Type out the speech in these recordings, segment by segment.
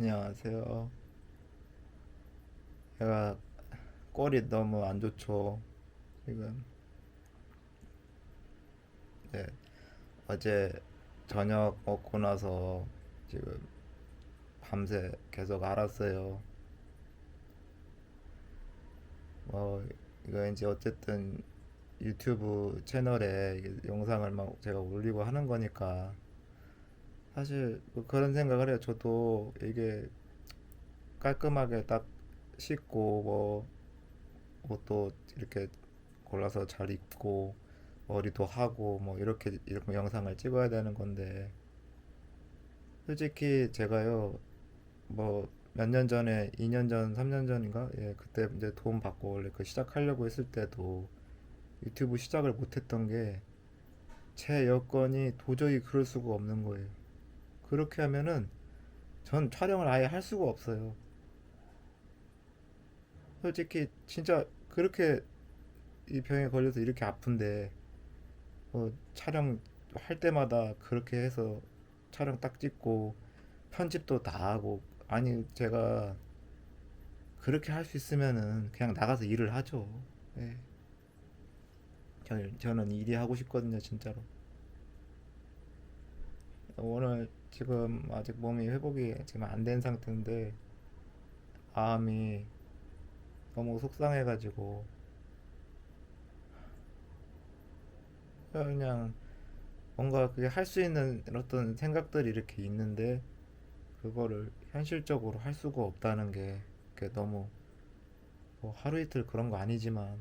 안녕하세요. 제가 꼴이 너무 안 좋죠. 지금 네, 어제 저녁 먹고 나서 지금 밤새 계속 앓았어요. 뭐 이거 이제 어쨌든 유튜브 채널에 이게 영상을 막 제가 올리고 하는 거니까 사실 뭐 그런 생각을 해요. 저도 이게 깔끔하게 딱 씻고 뭐 옷도 이렇게 골라서 잘 입고 머리도 하고 뭐 이렇게 영상을 찍어야 되는 건데 솔직히 제가요 뭐 몇 년 전에 2년 전 3년 전인가 예 그때 이제 돈 받고 원래 그 시작하려고 했을 때도 유튜브 시작을 못했던 게 제 여건이 도저히 그럴 수가 없는 거예요. 그렇게 하면은 전 촬영을 아예 할 수가 없어요. 솔직히 진짜 그렇게 이 병에 걸려서 이렇게 아픈데 촬영 할 때마다 그렇게 해서 촬영 딱 찍고 편집도 다 하고 아니 제가 그렇게 할 수 있으면은 그냥 나가서 일을 하죠. 예. 저는 일이 하고 싶거든요, 진짜로. 오늘 지금 아직 몸이 회복이 지금 안 된 상태인데 마음이 너무 속상해가지고 그냥 뭔가 그게 할 수 있는 어떤 생각들이 이렇게 있는데 그거를 현실적으로 할 수가 없다는 게 그게 너무 뭐 하루 이틀 그런 거 아니지만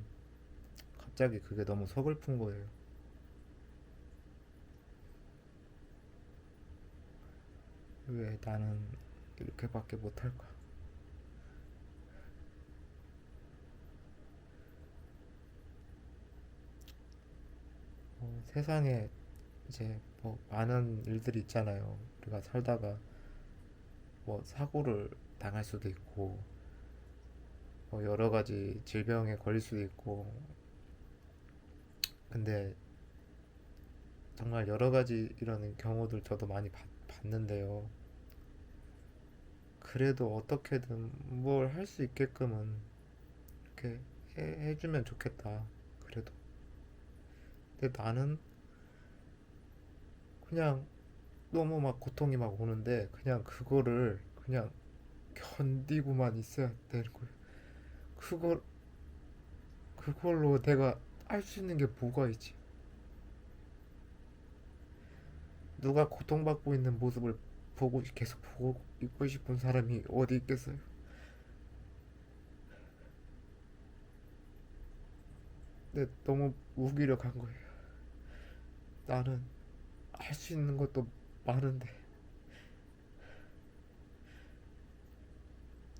갑자기 그게 너무 서글픈 거예요. 왜 나는 이렇게밖에 못할까? 세상에 이제 뭐 많은 일들이 있잖아요. 우리가 살다가 뭐 사고를 당할 수도 있고, 뭐 여러 가지 질병에 걸릴 수도 있고, 근데 정말 여러 가지 이런 경우들 저도 많이 봤는데요. 그래도 어떻게든 뭘 할 수 있게끔은 이렇게 해주면 좋겠다. 그래도. 근데 나는 그냥 너무 막 고통이 막 오는데 그냥 그거를 그냥 견디고만 있어야 되는 거예요. 그걸 그걸로 내가 할 수 있는 게 뭐가 있지? 누가 고통받고 있는 모습을 보고 계속 보고 있고 싶은 사람이 어디 있겠어요? 근데 너무 무기력한 거예요. 나는 할 수 있는 것도 많은데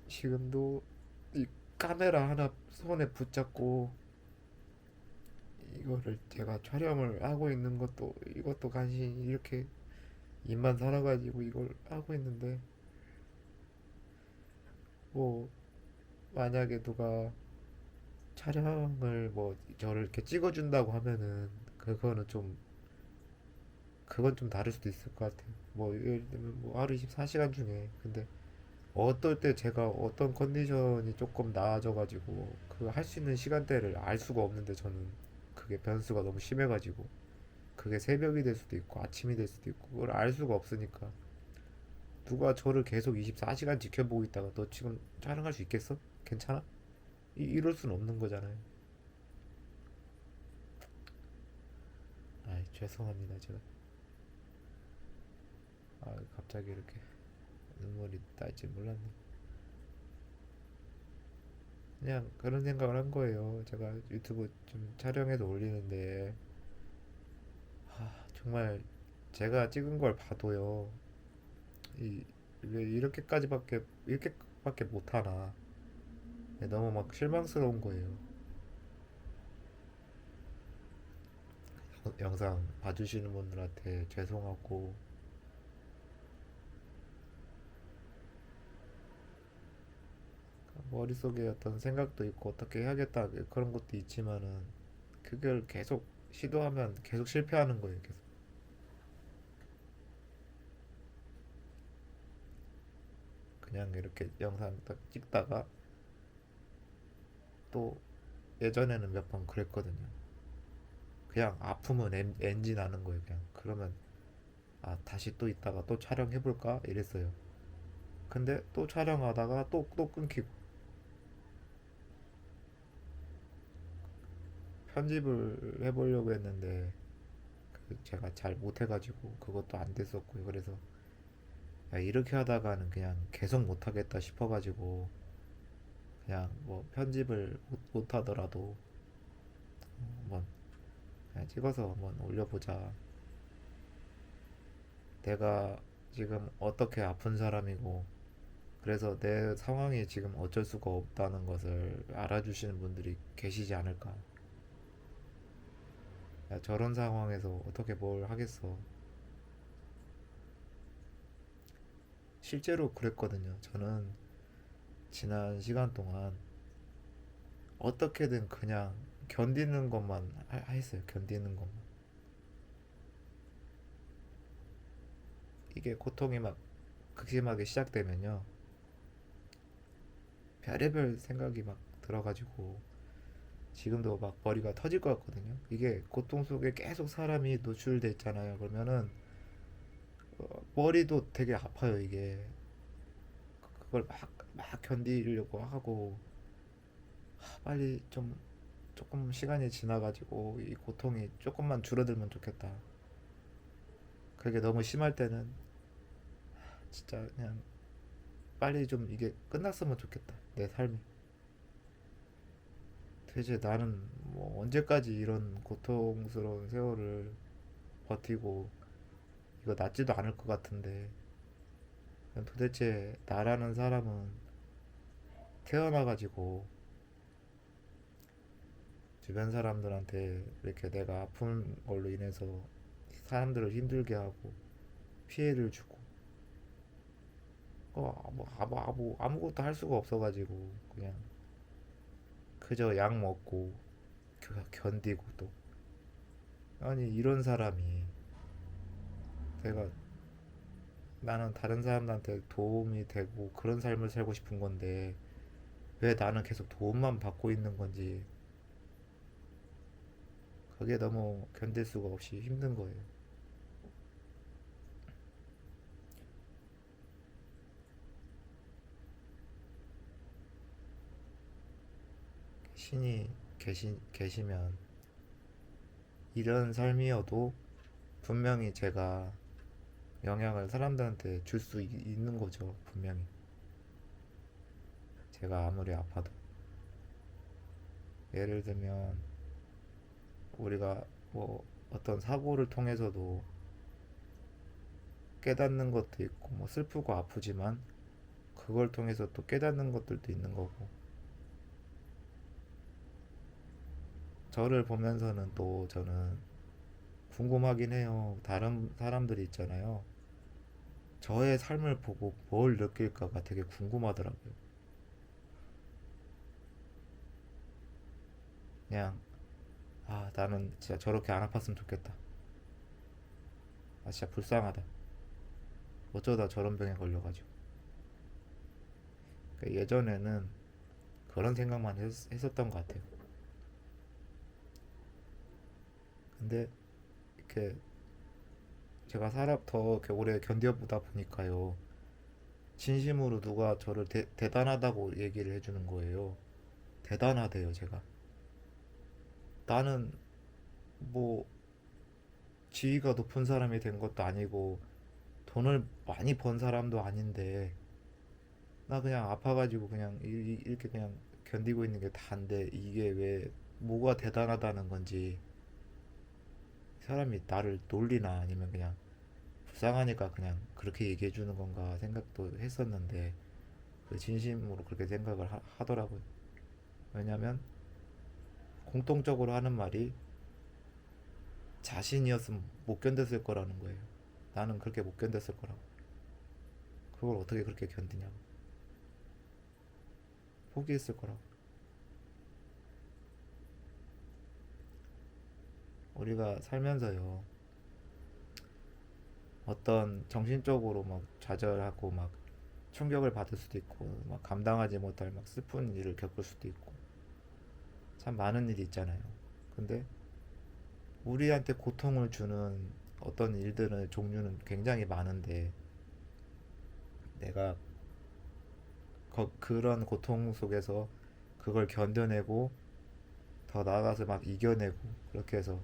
지금도 이 카메라 하나 손에 붙잡고 이거를 제가 촬영을 하고 있는 것도 이것도 간신히 이렇게 입만 살아가지고 이걸 하고 있는데 뭐 만약에 누가 촬영을 뭐 저를 이렇게 찍어준다고 하면은 그거는 좀 그건 좀 다를 수도 있을 것 같아요. 뭐 예를 들면 뭐 하루 24시간 중에 근데 어떨 때 제가 어떤 컨디션이 조금 나아져가지고 그 할 수 있는 시간대를 알 수가 없는데 저는 그게 변수가 너무 심해가지고 그게 새벽이 될 수도 있고 아침이 될 수도 있고 그걸 알 수가 없으니까 누가 저를 계속 24시간 지켜보고 있다가 너 지금 촬영할 수 있겠어? 괜찮아? 이럴 수는 없는 거잖아요. 아 죄송합니다 제가 갑자기 이렇게 눈물이 날지 몰랐네. 그냥 그런 생각을 한 거예요. 제가 유튜브 좀 촬영해서 올리는데 정말 제가 찍은 걸 봐도요. 이, 왜 이렇게밖에 못하나. 너무 막 실망스러운 거예요. 영상 봐주시는 분들한테 죄송하고 머릿속에 어떤 생각도 있고 어떻게 해야겠다 그런 것도 있지만은 그걸 계속 시도하면 계속 실패하는 거예요. 계속. 그냥 이렇게 영상 딱 찍다가 또 예전에는 몇 번 그랬거든요. 그냥 아프면 NG 나는 거예요. 그냥 그러면 아 다시 또 이따가 또 촬영해볼까 이랬어요. 근데 또 촬영하다가 또 끊기고 편집을 해보려고 했는데 제가 잘 못해가지고 그것도 안 됐었고요. 그래서 야, 이렇게 하다가는 그냥 계속 못하겠다 싶어가지고 그냥 뭐 편집을 못하더라도 한번 그냥 찍어서 한번 올려보자. 내가 지금 어떻게 아픈 사람이고 그래서 내 상황이 지금 어쩔 수가 없다는 것을 알아주시는 분들이 계시지 않을까. 야, 저런 상황에서 어떻게 뭘 하겠어. 실제로 그랬거든요. 저는 지난 시간 동안 어떻게든 그냥 견디는 것만 했어요. 견디는 것만. 이게 고통이 막 극심하게 시작되면요. 별의별 생각이 막 들어가지고 지금도 막 머리가 터질 것 같거든요. 이게 고통 속에 계속 사람이 노출돼 있잖아요. 그러면은 머리도 되게 아파요. 이게 그걸 막 견디려고 하고 빨리 좀 조금 시간이 지나가지고 이 고통이 조금만 줄어들면 좋겠다. 그게 너무 심할 때는 진짜 그냥 빨리 좀 이게 끝났으면 좋겠다. 내 삶이. 대체 나는 뭐 언제까지 이런 고통스러운 세월을 버티고 이거 낫지도 않을 것 같은데 도대체 나라는 사람은 태어나가지고 주변 사람들한테 이렇게 내가 아픈 걸로 인해서 사람들을 힘들게 하고 피해를 주고 아무것도 할 수가 없어가지고 그냥 그저 약 먹고 견디고 또 아니 이런 사람이 내가 나는 다른 사람들한테 도움이 되고 그런 삶을 살고 싶은 건데 왜 나는 계속 도움만 받고 있는 건지 그게 너무 견딜 수가 없이 힘든 거예요. 신이 계시면 이런 삶이어도 분명히 제가 영향을 사람들한테 줄 수 있는 거죠. 분명히 제가 아무리 아파도 예를 들면 우리가 뭐 어떤 사고를 통해서도 깨닫는 것도 있고 뭐 슬프고 아프지만 그걸 통해서 또 깨닫는 것들도 있는 거고 저를 보면서는 또 저는 궁금하긴 해요. 다른 사람들이 있잖아요. 저의 삶을 보고 뭘 느낄까가 되게 궁금하더라고요. 그냥 아 나는 진짜 저렇게 안 아팠으면 좋겠다. 아 진짜 불쌍하다. 어쩌다 저런 병에 걸려가지고. 그러니까 예전에는 그런 생각만 했었던 것 같아요. 근데 이렇게 제가 살아 더 이렇게 오래 견뎌보다 보니까요. 진심으로 누가 저를 대단하다고 얘기를 해주는 거예요. 대단하대요, 제가. 나는 뭐 지위가 높은 사람이 된 것도 아니고 돈을 많이 번 사람도 아닌데 나 그냥 아파가지고 그냥 이렇게 그냥 견디고 있는 게 다인데 이게 왜 뭐가 대단하다는 건지 사람이 나를 놀리나 아니면 그냥 불쌍하니까 그냥 그렇게 얘기해 주는 건가 생각도 했었는데 그 진심으로 그렇게 생각을 하더라고요. 왜냐면 공통적으로 하는 말이 자신이었으면 못 견뎠을 거라는 거예요. 나는 그렇게 못 견뎠을 거라고. 그걸 어떻게 그렇게 견디냐고. 포기했을 거라고. 우리가 살면서요. 어떤 정신적으로 막 좌절하고 막 충격을 받을 수도 있고 막 감당하지 못할 막 슬픈 일을 겪을 수도 있고 참 많은 일이 있잖아요. 근데 우리한테 고통을 주는 어떤 일들의 종류는 굉장히 많은데 내가 그런 고통 속에서 그걸 견뎌내고 더 나아가서 막 이겨내고 그렇게 해서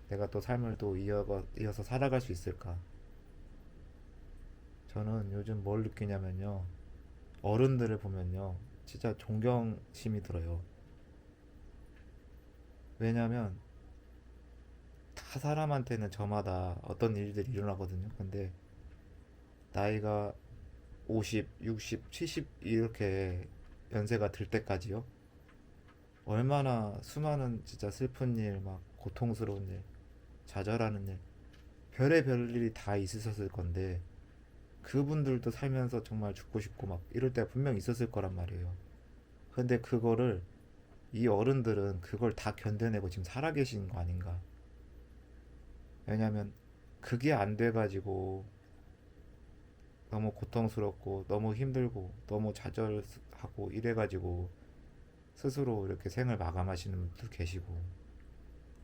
내가 또 삶을 또 이어서 살아갈 수 있을까? 저는 요즘 뭘 느끼냐면요. 어른들을 보면요. 진짜 존경심이 들어요. 왜냐면 다 사람한테는 저마다 어떤 일들이 일어나거든요. 근데 나이가 50, 60, 70 이렇게 연세가 들 때까지요. 얼마나 수많은 진짜 슬픈 일, 막 고통스러운 일, 좌절하는 일, 별의 일이 다 있으셨을 건데 그분들도 살면서 정말 죽고 싶고 막 이럴 때가 분명 있었을 거란 말이에요. 근데 그거를 이 어른들은 그걸 다 견뎌내고 지금 살아계신 거 아닌가. 왜냐면 그게 안 돼가지고 너무 고통스럽고 너무 힘들고 너무 좌절하고 이래가지고 스스로 이렇게 생을 마감하시는 분도 계시고.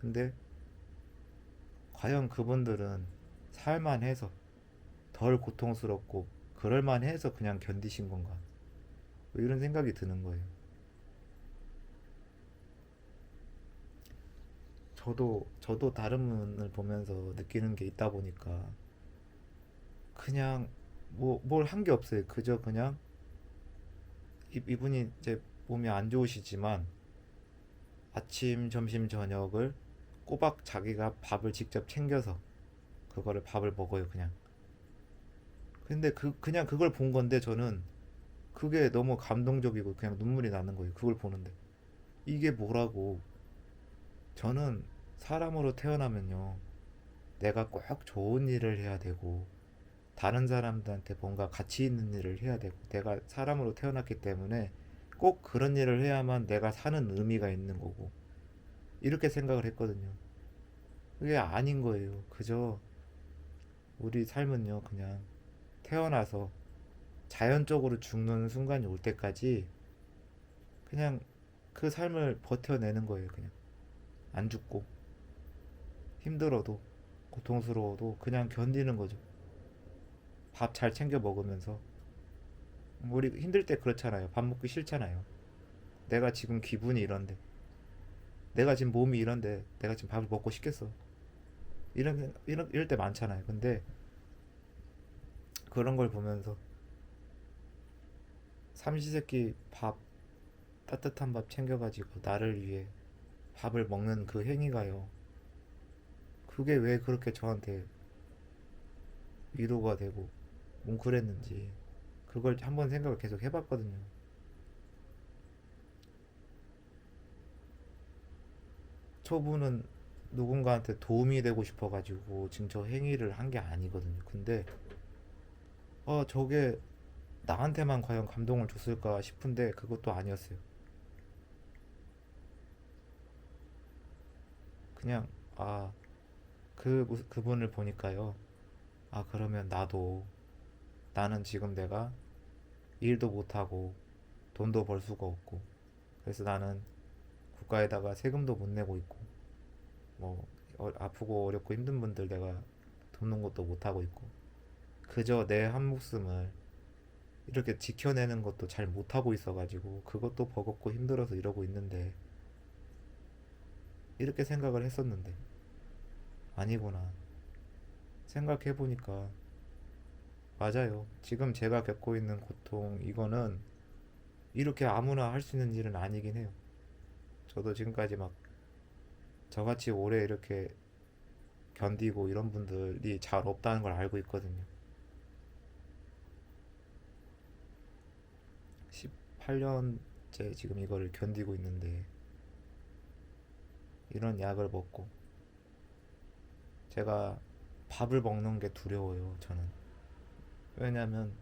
근데 과연 그분들은 살만해서 덜 고통스럽고 그럴만해서 그냥 견디신 건가? 뭐 이런 생각이 드는 거예요. 저도 다른 분을 보면서 느끼는 게 있다 보니까 그냥 뭐 뭘 한 게 없어요. 그저 그냥 이분이 이제 몸이 안 좋으시지만 아침, 점심, 저녁을 꼬박 자기가 밥을 직접 챙겨서 그거를 밥을 먹어요, 그냥. 근데 그냥 그걸 본 건데 저는 그게 너무 감동적이고 그냥 눈물이 나는 거예요. 그걸 보는데. 이게 뭐라고. 저는 사람으로 태어나면요. 내가 꼭 좋은 일을 해야 되고 다른 사람들한테 뭔가 가치 있는 일을 해야 되고 내가 사람으로 태어났기 때문에 꼭 그런 일을 해야만 내가 사는 의미가 있는 거고 이렇게 생각을 했거든요. 그게 아닌 거예요. 그저 우리 삶은요, 그냥 태어나서 자연적으로 죽는 순간이 올 때까지 그냥 그 삶을 버텨내는 거예요. 그냥 안 죽고 힘들어도 고통스러워도 그냥 견디는 거죠. 밥 잘 챙겨 먹으면서 우리 힘들 때 그렇잖아요. 밥 먹기 싫잖아요. 내가 지금 기분이 이런데 내가 지금 몸이 이런데 내가 지금 밥을 먹고 싶겠어. 이럴 때 많잖아요. 근데 그런 걸 보면서 삼시세끼 밥 따뜻한 밥 챙겨가지고 나를 위해 밥을 먹는 그 행위가요. 그게 왜 그렇게 저한테 위로가 되고 뭉클했는지 그걸 한번 생각을 계속 해봤거든요. 초부는 누군가한테 도움이 되고 싶어가지고 지금 저 행위를 한 게 아니거든요. 근데 저게 나한테만 과연 감동을 줬을까 싶은데 그것도 아니었어요. 그냥 그분을 보니까요. 그러면 나는 지금 내가 일도 못하고 돈도 벌 수가 없고 그래서 나는 국가에다가 세금도 못 내고 있고 뭐 아프고 어렵고 힘든 분들 내가 돕는 것도 못 하고 있고 그저 내 한 목숨을 이렇게 지켜내는 것도 잘 못하고 있어가지고 그것도 버겁고 힘들어서 이러고 있는데 이렇게 생각을 했었는데 아니구나. 생각해보니까 맞아요. 지금 제가 겪고 있는 고통 이거는 이렇게 아무나 할 수 있는 일은 아니긴 해요. 저도 지금까지 막 저같이 오래 이렇게 견디고 이런 분들이 잘 없다는 걸 알고 있거든요. 18년째 지금 이거를 견디고 있는데 이런 약을 먹고 제가 밥을 먹는 게 두려워요, 저는. 왜냐면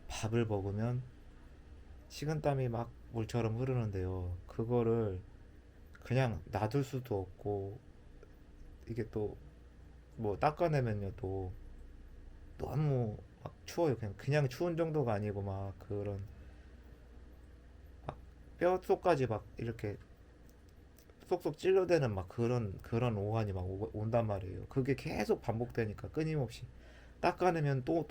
밥을 먹으면 식은땀이 막 물처럼 흐르는데요. 그거를 그냥 놔둘 수도 없고 이게 또 뭐 닦아내면요 또 너무 막 추워요. 그냥 추운 정도가 아니고 막 그런 막 뼛속까지 막 이렇게 쏙쏙 찔러대는 막 그런 오한이 막 온단 말이에요. 그게 계속 반복되니까 끊임없이 닦아내면 또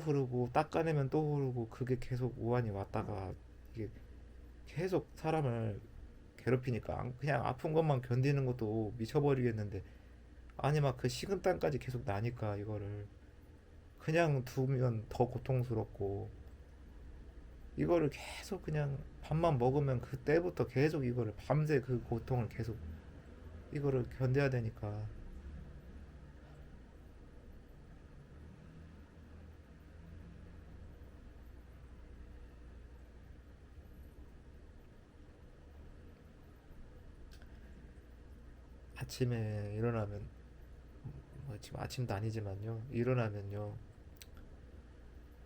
흐르고 닦아내면 또 흐르고 그게 계속 오한이 왔다가 이게 계속 사람을 괴롭히니까 그냥 아픈 것만 견디는 것도 미쳐버리겠는데 아니 막 그 식은땀까지 계속 나니까 이거를 그냥 두면 더 고통스럽고 이거를 계속 그냥 밥만 먹으면 그때부터 계속 이거를 밤새 그 고통을 계속 이거를 견뎌야 되니까 아침에 일어나면 뭐 지금 아침도 아니지만요 일어나면요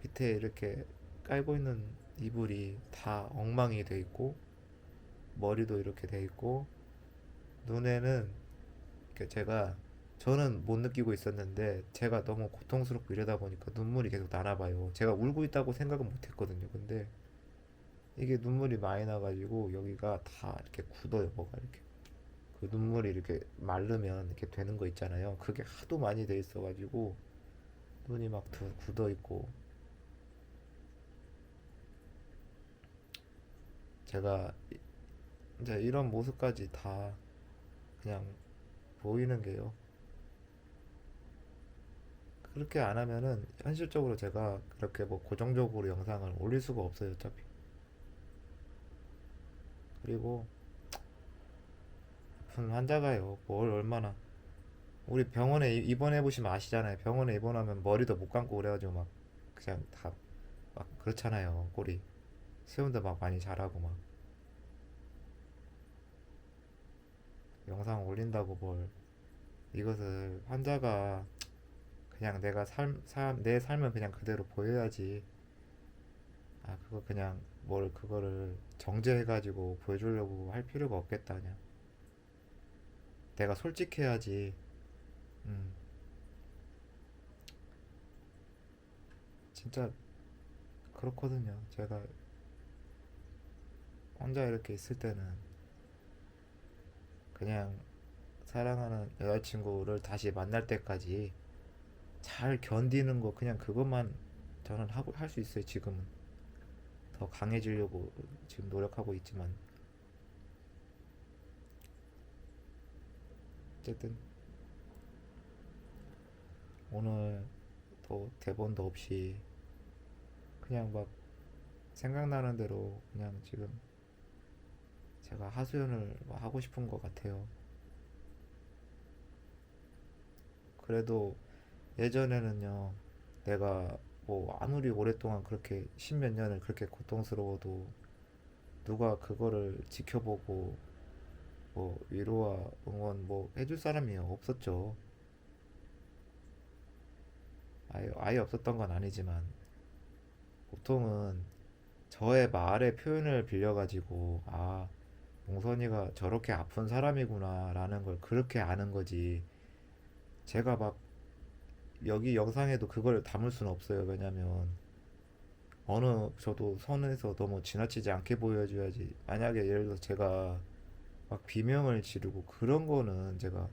밑에 이렇게 깔고 있는 이불이 다 엉망이 돼 있고 머리도 이렇게 돼 있고 눈에는 제가 저는 못 느끼고 있었는데 제가 너무 고통스럽고 이러다 보니까 눈물이 계속 나나 봐요. 제가 울고 있다고 생각은 못 했거든요. 근데 이게 눈물이 많이 나가지고 여기가 다 이렇게 굳어요. 뭐가 이렇게 그 눈물이 이렇게 마르면 이렇게 되는 거 있잖아요. 그게 하도 많이 돼 있어가지고 눈이 막 굳어 있고 제가 이제 이런 모습까지 다 그냥 보이는 게요. 그렇게 안 하면은 현실적으로 제가 그렇게 뭐 고정적으로 영상을 올릴 수가 없어요, 어차피. 그리고 아픈 환자가요, 뭘 얼마나. 우리 병원에 입원해 보시면 아시잖아요. 병원에 입원하면 머리도 못 감고 그래가지고 막 그냥 다 막 그렇잖아요. 꼬리. 수염도 막 많이 자라고 막. 영상 올린다고 뭘. 이것을 환자가 그냥 내가 내 삶을 그냥 그대로 보여야지. 아, 그거 그냥 뭘 그거를 정제해가지고 보여주려고 할 필요가 없겠다, 그냥. 내가 솔직해야지. 음, 진짜 그렇거든요. 제가 혼자 이렇게 있을 때는 그냥 사랑하는 여자친구를 다시 만날 때까지 잘 견디는 거 그냥 그것만 저는 하고 할 수 있어요. 지금은 더 강해지려고 지금 노력하고 있지만 어쨌든 오늘 또 대본도 없이 그냥 막 생각나는 대로 그냥 지금 제가 하소연을 뭐 하고 싶은 것 같아요. 그래도 예전에는요, 내가 뭐 아무리 오랫동안 그렇게 십몇 년을 그렇게 고통스러워도 누가 그거를 지켜보고 뭐 위로와 응원 뭐 해줄 사람이 없었죠. 아예 없었던 건 아니지만 보통은 저의 말의 표현을 빌려가지고 아, 몽선이가 저렇게 아픈 사람이구나 라는 걸 그렇게 아는 거지. 제가 막 여기 영상에도 그걸 담을 수는 없어요. 왜냐면 어느 저도 선에서 너무 지나치지 않게 보여줘야지. 만약에 예를 들어서 제가 막 비명을 지르고 그런 거는 제가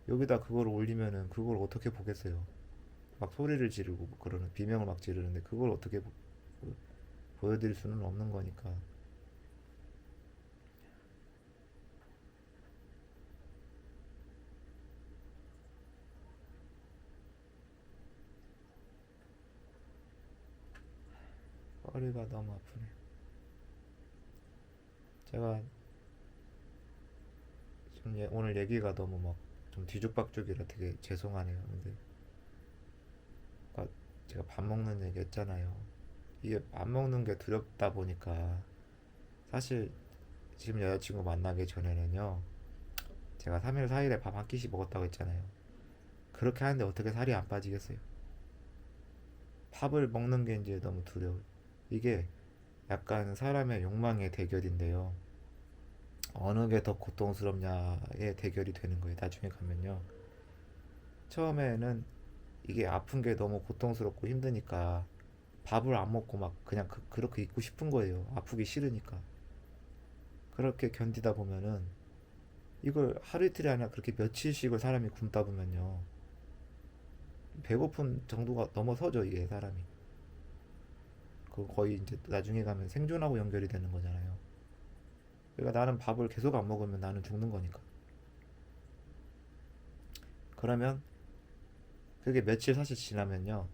여기다 그걸 올리면은 그걸 어떻게 보겠어요. 막 소리를 지르고 뭐 그러는 비명을 막 지르는데 그걸 어떻게 보여드릴 수는 없는 거니까. 허리가 너무 아프네. 제가 좀 오늘 얘기가 너무 막 좀 뒤죽박죽이라 되게 죄송하네요. 근데 아까 제가 밥 먹는 얘기 했잖아요. 이게 밥 먹는 게 두렵다 보니까 사실 지금 여자친구 만나기 전에는요. 제가 3일 4일에 밥 한 끼씩 먹었다고 했잖아요. 그렇게 하는데 어떻게 살이 안 빠지겠어요? 밥을 먹는 게 이제 너무 두려워요. 이게 약간 사람의 욕망의 대결인데요. 어느 게 더 고통스럽냐의 대결이 되는 거예요. 나중에 가면요. 처음에는 이게 아픈 게 너무 고통스럽고 힘드니까 밥을 안 먹고 막 그냥 그렇게 있고 싶은 거예요. 아프기 싫으니까. 그렇게 견디다 보면은 이걸 하루 이틀이 아니라 그렇게 며칠씩을 사람이 굶다 보면요. 배고픈 정도가 넘어서죠, 이게 사람이. 그 거의 이제 나중에 가면 생존하고 연결이 되는 거잖아요. 그러니까 나는 밥을 계속 안 먹으면 나는 죽는 거니까. 그러면 그게 며칠 사실 지나면요.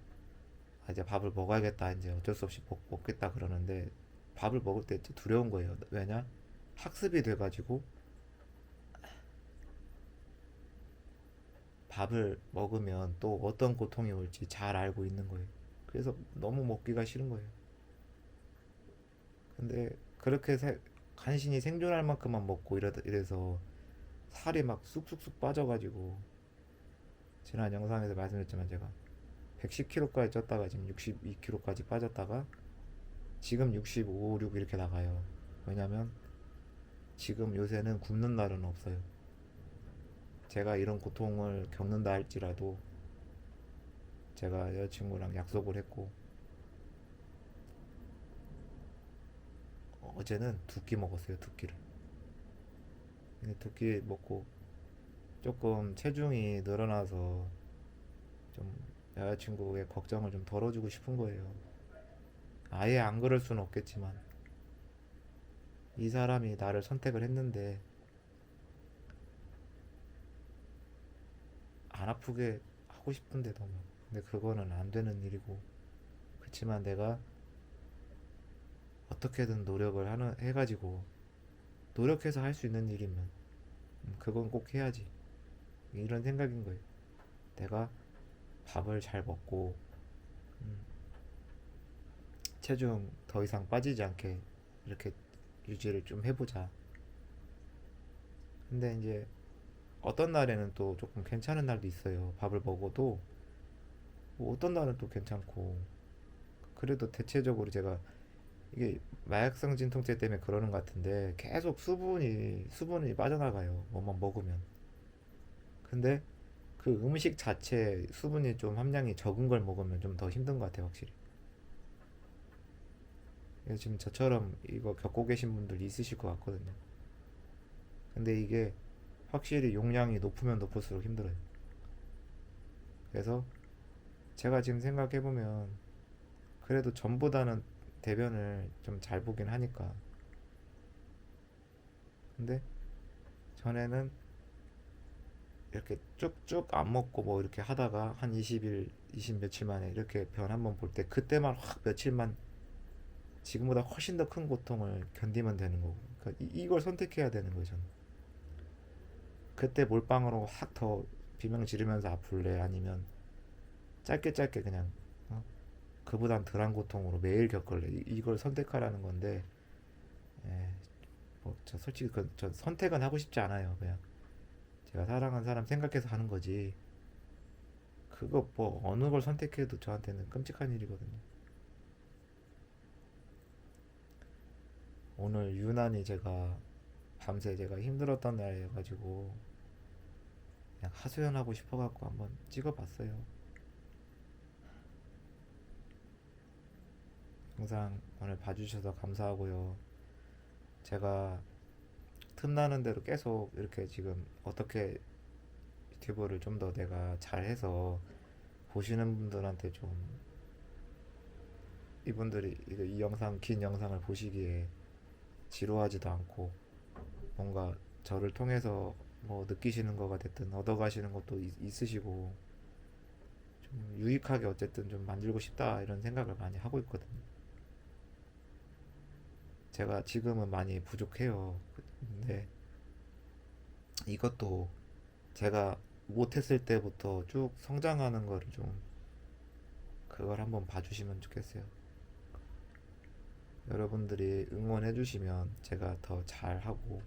아, 이제 밥을 먹어야겠다. 이제 어쩔 수 없이 먹겠다 그러는데 밥을 먹을 때 두려운 거예요. 왜냐? 학습이 돼가지고 밥을 먹으면 또 어떤 고통이 올지 잘 알고 있는 거예요. 그래서 너무 먹기가 싫은 거예요. 근데 그렇게 간신히 생존할 만큼만 먹고 이래서 살이 막 쑥쑥쑥 빠져가지고 지난 영상에서 말씀드렸지만 제가 110kg까지 쪘다가 지금 62kg까지 빠졌다가 지금 65, 6 이렇게 나가요. 왜냐면 지금 요새는 굶는 날은 없어요. 제가 이런 고통을 겪는다 할지라도 제가 여자친구랑 약속을 했고 어제는 두 끼 먹었어요. 두 끼를. 근데 두 끼 먹고 조금 체중이 늘어나서 좀 여자친구의 걱정을 좀 덜어주고 싶은 거예요. 아예 안 그럴 수는 없겠지만 이 사람이 나를 선택을 했는데 안 아프게 하고 싶은데 너무. 근데 그거는 안 되는 일이고 그렇지만 내가 어떻게든 노력을 해가지고 노력해서 할 수 있는 일이면 그건 꼭 해야지 이런 생각인 거예요. 내가 밥을 잘 먹고 음, 체중 더 이상 빠지지 않게 이렇게 유지를 좀 해보자. 근데 이제 어떤 날에는 또 조금 괜찮은 날도 있어요. 밥을 먹어도 뭐 어떤 날은 또 괜찮고 그래도 대체적으로 제가 이게 마약성 진통제 때문에 그러는 것 같은데 계속 수분이 빠져나가요. 뭐만 먹으면. 근데 그 음식 자체 수분이 좀 함량이 적은 걸 먹으면 좀 더 힘든 것 같아요, 확실히. 그래서 지금 저처럼 이거 겪고 계신 분들 있으실 것 같거든요. 근데 이게 확실히 용량이 높으면 높을수록 힘들어요. 그래서 제가 지금 생각해보면 그래도 전보다는 대변을 좀 잘 보긴 하니까. 근데 전에는 이렇게 쭉쭉 안 먹고 뭐 이렇게 하다가 한 20일, 20 며칠 만에 이렇게 변 한번 볼 때 그때만 확 며칠만 지금보다 훨씬 더 큰 고통을 견디면 되는 거고. 그러니까 이걸 선택해야 되는 거죠. 그때 몰빵으로 확 더 비명 지르면서 아플래 아니면 짧게 짧게 그냥 어? 그보단 덜한 고통으로 매일 겪을래 이걸 선택하라는 건데 예, 뭐저 솔직히 저 선택은 하고 싶지 않아요. 그냥 제가 사랑하는 사람 생각해서 하는 거지 그거 뭐 어느 걸 선택해도 저한테는 끔찍한 일이거든요. 오늘 유난히 제가 밤새 제가 힘들었던 날이어가지고 그냥 하소연하고 싶어갖고 한번 찍어봤어요. 영상 오늘 봐주셔서 감사하고요. 제가 틈나는 대로 계속 이렇게 지금 어떻게 유튜브를 좀 더 내가 잘해서 보시는 분들한테 좀 이분들이 이 영상 긴 영상을 보시기에 지루하지도 않고 뭔가 저를 통해서 뭐 느끼시는 거가 됐든 얻어가시는 것도 있으시고 좀 유익하게 어쨌든 좀 만들고 싶다 이런 생각을 많이 하고 있거든요. 제가 지금은 많이 부족해요. 근데 이것도 제가 못했을 때부터 쭉 성장하는 거를 좀 그걸 한번 봐주시면 좋겠어요. 여러분들이 응원해 주시면 제가 더 잘하고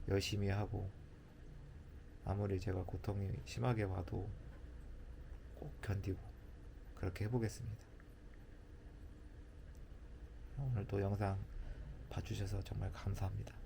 열심히 하고 아무리 제가 고통이 심하게 와도 꼭 견디고 그렇게 해보겠습니다. 오늘도 영상 봐주셔서 정말 감사합니다.